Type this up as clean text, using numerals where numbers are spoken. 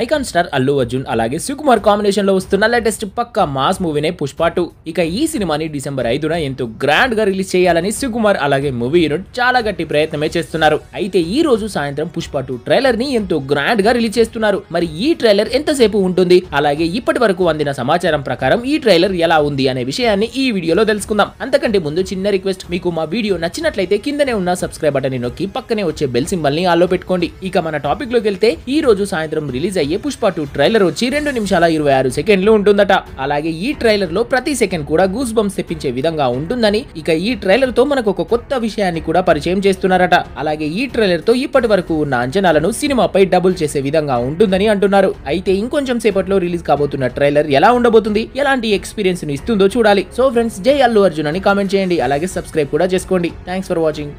Icon star Allu Arjun అలాగే Sukumar combination లో వస్తున్న లేటెస్ట్ పక్కా మాస్ మూవీనే పుష్ప 2. ఇక ఈ సినిమాని డిసెంబర్ 5న ఎంతో గ్రాండ్ గా రిలీజ్ చేయాలని సుకుమార్ అలాగే మూవీ యూనిట్ చాలా గట్టి ప్రయత్నమే చేస్తున్నారు. అయితే ఈ రోజు సాయంత్రం పుష్ప 2 ట్రైలర్ ని ఎంతో గ్రాండ్ గా రిలీజ్ చేస్తున్నారు. మరి ఈ ట్రైలర్ ఎంతసేపు ఉంటుంది, అలాగే ఇప్పటి వరకు అందిన సమాచారం ప్రకారం ఈ ట్రైలర్ ఎలా ఉంది అనే విషయాన్ని ఈ వీడియోలో తెలుసుకుందాం. అంతకంటే ముందు చిన్న రిక్వెస్ట్, మీకు మా వీడియో నచ్చినట్లయితే కిందనే ఉన్న సబ్స్క్రైబ్ బటన్ ని నొక్కి పక్కనే వచ్చే బెల్ సింబల్ ని ఆల్లో పెట్టుకోండి. ఇక మన టాపిక్ లోకి వెళ్తే ఈ రోజు సాయంత్రం రిలీజ్ అయ్యే పుష్ప 2 ట్రైలర్ వచ్చి 2 నిమిషాల 26 సెకండ్లు ఉంటుందట. అలాగే ఈ ట్రైలర్ లో ప్రతి సెకండ్ కూడా గూస్ బంప్స్ తెప్పించే విధంగా ఉంటుందని, ఇక ఈ ట్రైలర్ తో మనకు ఒక కొత్త విషయాన్ని కూడా పరిచయం చేస్తున్నారట. అలాగే ఈ ట్రైలర్ తో ఇప్పటి వరకు ఉన్న అంచనాలను సినిమాపై డబుల్ చేసే విధంగా ఉంటుందని అంటున్నారు. అయితే ఇంకొంచెం సేపట్లో రిలీజ్ కాబోతున్న ట్రైలర్ ఎలా ఉండబోతుంది, ఎలాంటి ఎక్స్పీరియన్స్ ని ఇస్తుందో చూడాలి. సో ఫ్రెండ్స్, జై అల్లు అర్జున్ అని కామెంట్ చేయండి, అలాగే సబ్స్క్రైబ్ కూడా చేసుకోండి. Thanks for watching.